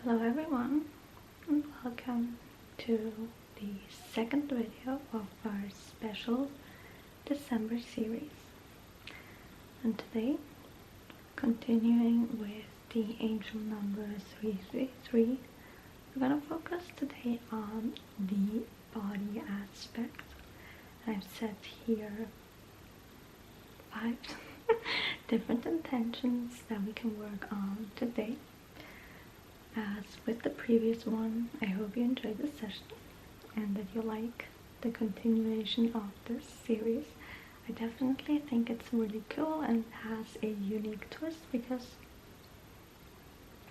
Hello everyone, and welcome to the second video of our special December series. And today, continuing with the angel number 333, we're going to focus today on the body aspect. I've set here 5 different intentions that we can work on today. As with the previous one, I hope you enjoyed the session and that you like the continuation of this series. I definitely think it's really cool and has a unique twist because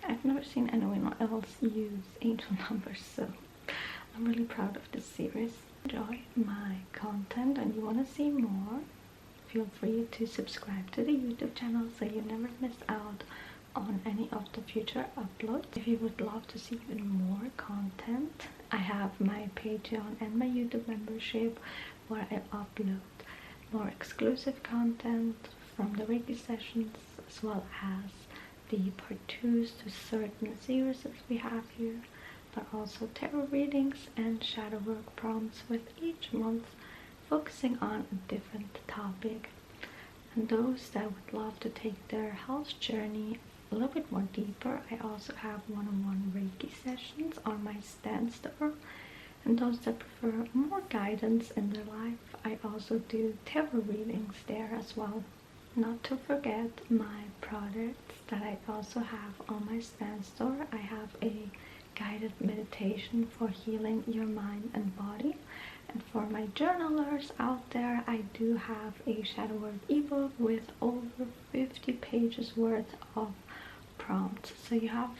I've never seen anyone else use angel numbers, so I'm really proud of this series. Enjoy my content and you want to see more, feel free to subscribe to the YouTube channel so you never miss out on any of the future uploads. If you would love to see even more content, I have my Patreon and my YouTube membership where I upload more exclusive content from the Reiki sessions, as well as the part 2s to certain series that we have here, but also tarot readings and shadow work prompts with each month focusing on a different topic. And those that would love to take their health journey a little bit more deeper, I also have one-on-one Reiki sessions on my stand store. And those that prefer more guidance in their life, I also do tarot readings there as well. Not to forget my products that I also have on my stand store. I have a guided meditation for healing your mind and body. And for my journalers out there, I do have a Shadowwork ebook with over 50 pages worth of prompts. So you have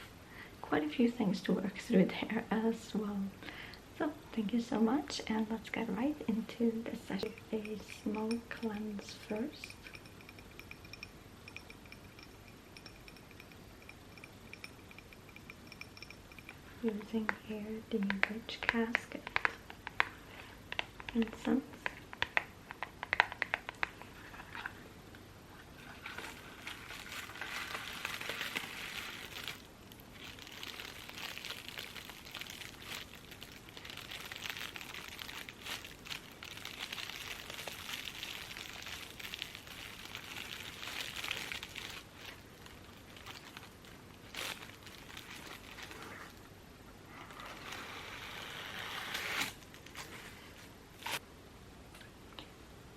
quite a few things to work through there as well. So thank you so much, and let's get right into the session. A smoke cleanse first. Using here the Witch Casket incense.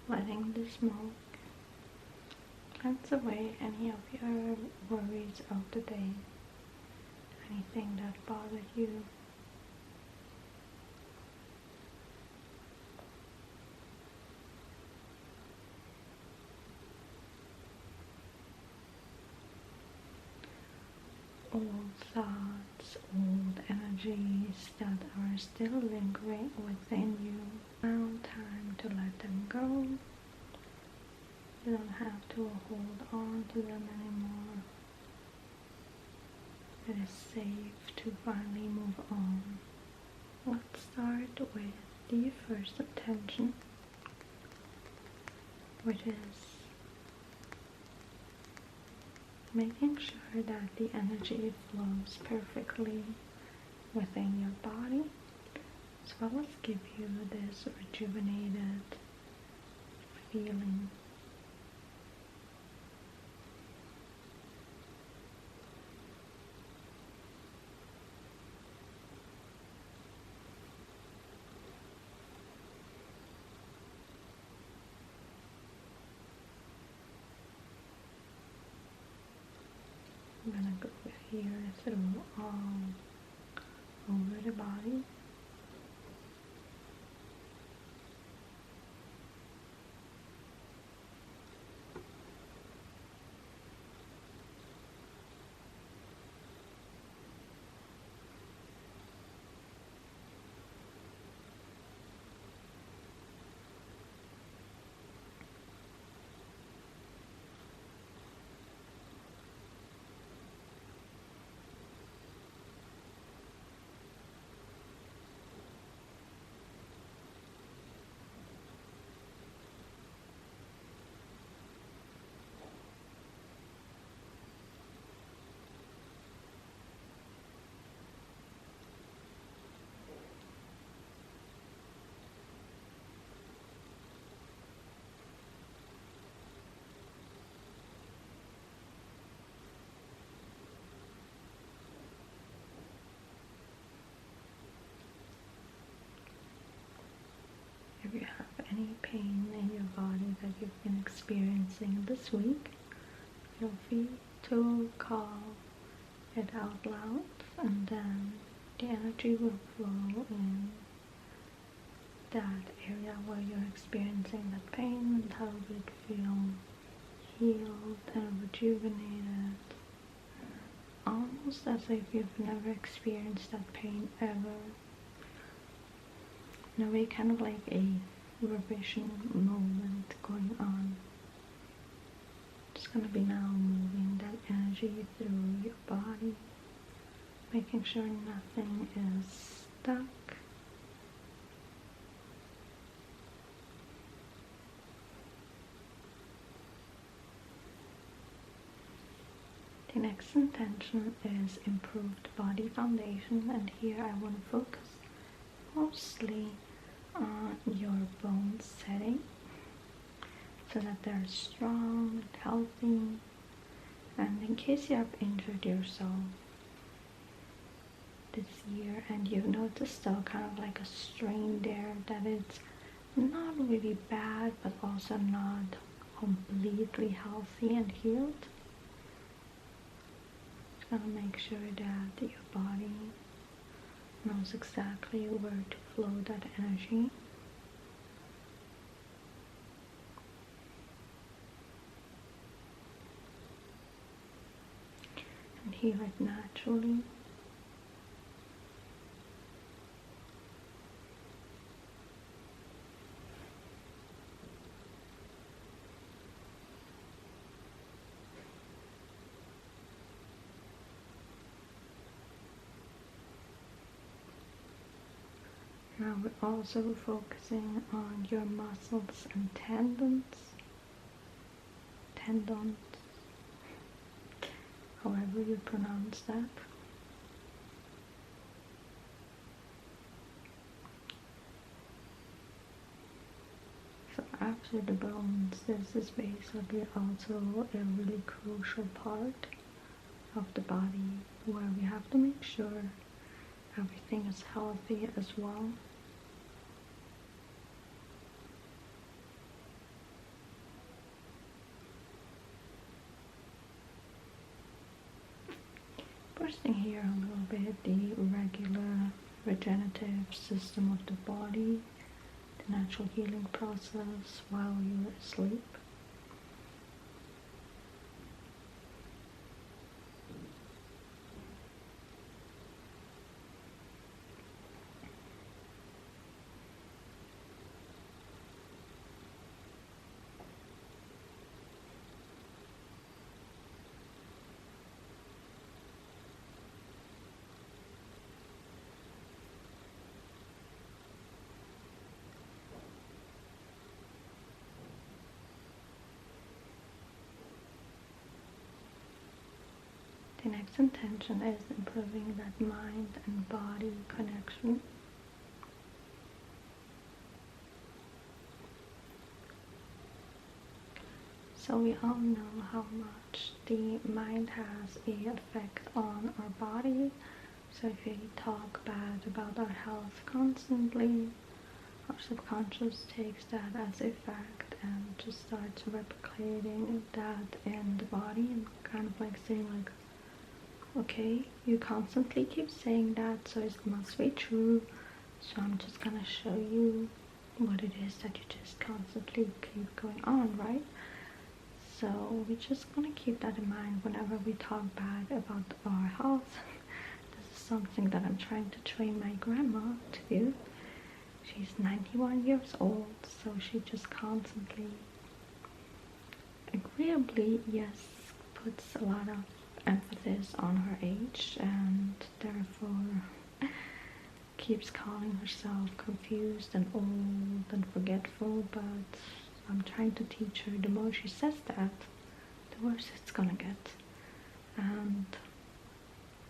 Letting the smoke cleanse away any of your worries of the day, anything that bothered you. Old thoughts, old energies that are still lingering within you. Now time to let them go. You don't have to hold on to them anymore. It is safe to finally move on. Let's start with the first intention, which is making sure that the energy flows perfectly within your body, as well as give you this rejuvenated feeling. I'm gonna go here through all over the body. pain in your body that you've been experiencing this week, feel free to call it out loud, and then the energy will flow in that area where you're experiencing that pain and help it feel healed and rejuvenated, almost as if you've never experienced that pain ever. In a way, kind of like a revision moment going on. Just gonna be now moving that energy through your body, making sure nothing is stuck. The next intention is improved body foundation, and here I want to focus mostly on your bone setting so that they're strong and healthy. And in case you have injured yourself this year and you've noticed still kind of like a strain there, that it's not really bad but also not completely healthy and healed, just gonna make sure that your body knows exactly where to flow that energy. And heal it naturally. Now we're also focusing on your muscles and tendons, however you pronounce that. So after the bones, this is basically also a really crucial part of the body where we have to make sure everything is healthy as well. Boosting here a little bit the regular regenerative system of the body, the natural healing process while you're asleep. The next intention is improving that mind and body connection. So we all know how much the mind has an effect on our body. So if we talk bad about our health constantly, our subconscious takes that as a fact and just starts replicating that in the body and kind of like saying like, okay, you constantly keep saying that, so it must be true, so I'm just gonna show you what it is that you just constantly keep going on, right? So we're just gonna keep that in mind whenever we talk bad about our health. This is something that I'm trying to train my grandma to do. She's 91 years old, so she just constantly, agreeably, yes, puts a lot of emphasis on her age and therefore keeps calling herself confused and old and forgetful, but I'm trying to teach her the more she says that, the worse it's gonna get. And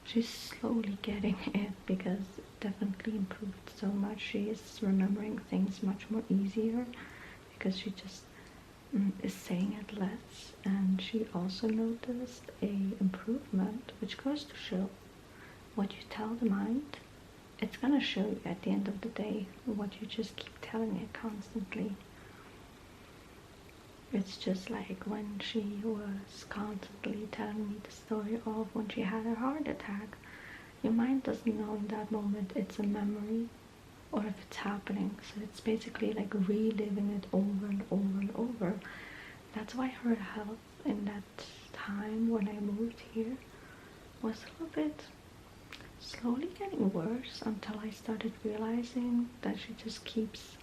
she's slowly getting it because it definitely improved so much. She is remembering things much more easier because she just is saying it less, and she also noticed a improvement, which goes to show what you tell the mind, it's gonna show you at the end of the day what you just keep telling it constantly. It's just like when she was constantly telling me the story of when she had her heart attack. Your mind doesn't know in that moment it's a memory or if it's happening. So it's basically like reliving it over and over and over. That's why her health in that time when I moved here was a little bit slowly getting worse until I started realizing that she just keeps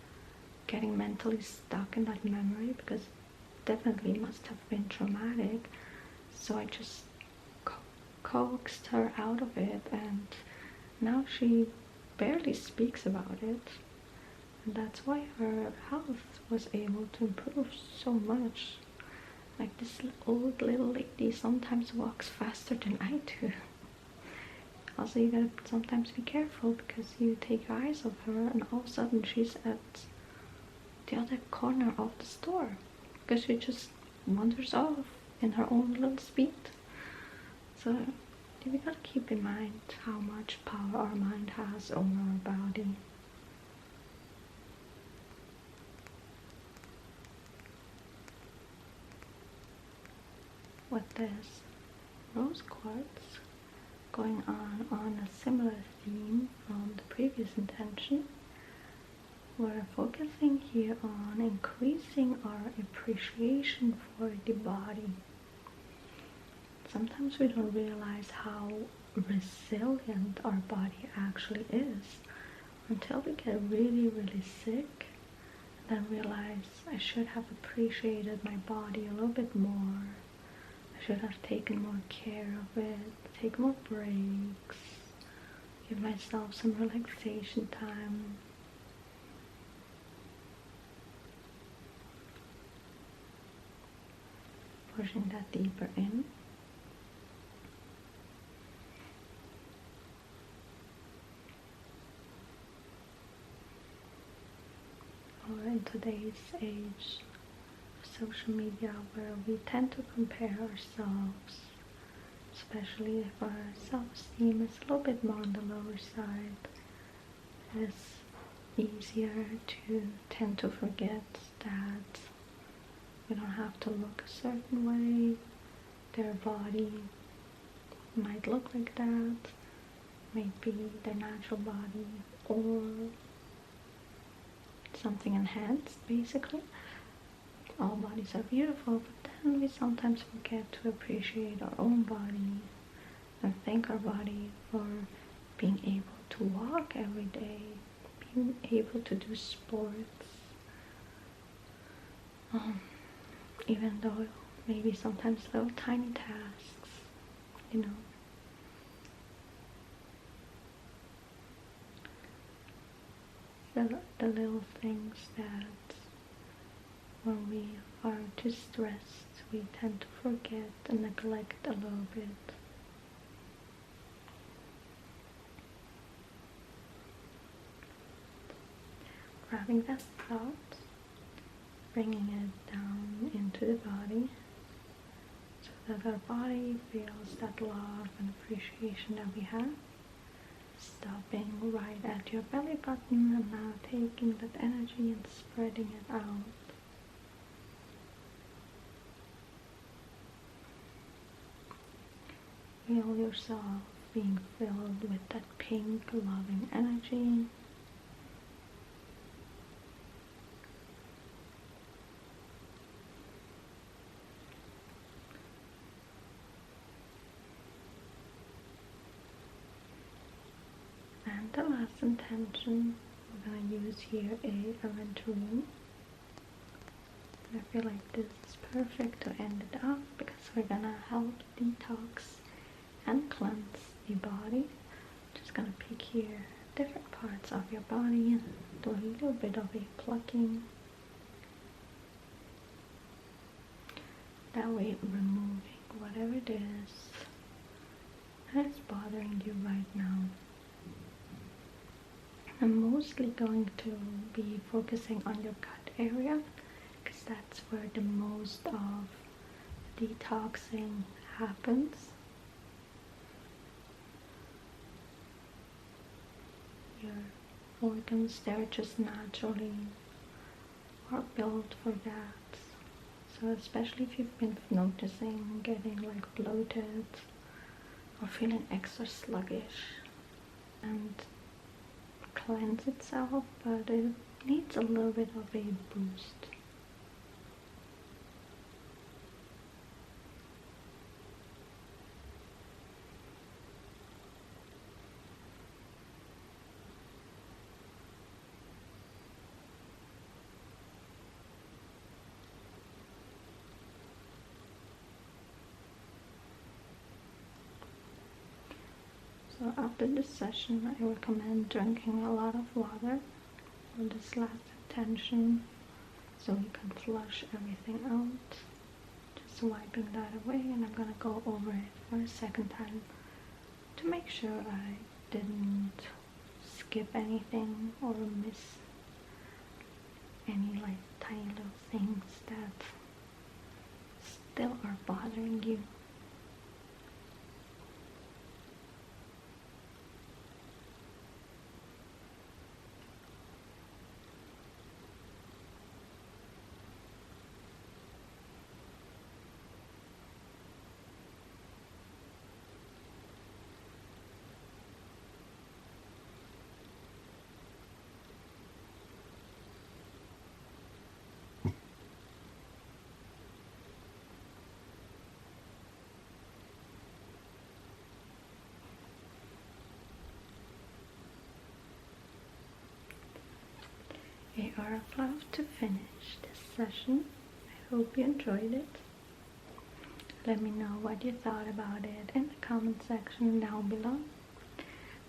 getting mentally stuck in that memory, because it definitely must have been traumatic. So I just coaxed her out of it, and now she barely speaks about it. And that's why her health was able to improve so much. Like, this old little lady sometimes walks faster than I do. Also, you gotta sometimes be careful because you take your eyes off her and all of a sudden she's at the other corner of the store because she just wanders off in her own little speed. So we gotta keep in mind how much power our mind has over our body. With this rose quartz, going on a similar theme from the previous intention, we're focusing here on increasing our appreciation for the body. Sometimes we don't realize how resilient our body actually is until we get really, really sick, then realize I should have appreciated my body a little bit more. I should have taken more care of it, take more breaks, give myself some relaxation time. Pushing that deeper in. Or in today's age of social media, where we tend to compare ourselves, especially if our self-esteem is a little bit more on the lower side, it's easier to tend to forget that we don't have to look a certain way. Their body might look like that, might be their natural body, or something enhanced, basically. All bodies are beautiful, but then we sometimes forget to appreciate our own body and thank our body for being able to walk every day, being able to do sports, even though maybe sometimes little tiny tasks, you know. The little things that when we are too stressed, we tend to forget and neglect a little bit. Grabbing that thought, bringing it down into the body, so that our body feels that love and appreciation that we have. Stopping right at your belly button and now taking that energy and spreading it out. Feel yourself being filled with that pink, loving energy. And the last intention, we're going to use here a aventurine. I feel like this is perfect to end it off because we're going to help detox and cleanse the body. Just going to pick here different parts of your body and do a little bit of a plucking. That way removing whatever it is that's bothering you right now. I'm mostly going to be focusing on your gut area because that's where the most of detoxing happens. Your organs, they're just naturally are built for that. So especially if you've been noticing getting like bloated or feeling extra sluggish, and cleanse itself, but it needs a little bit of a boost. So after this session, I recommend drinking a lot of water for this last tension, so you can flush everything out. Just wiping that away, and I'm gonna go over it for a second time to make sure I didn't skip anything or miss any like tiny little things that still are bothering you. We are about to finish this session. I hope you enjoyed it. Let me know what you thought about it in the comment section down below.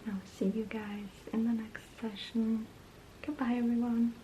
I'll see you guys in the next session. Goodbye everyone.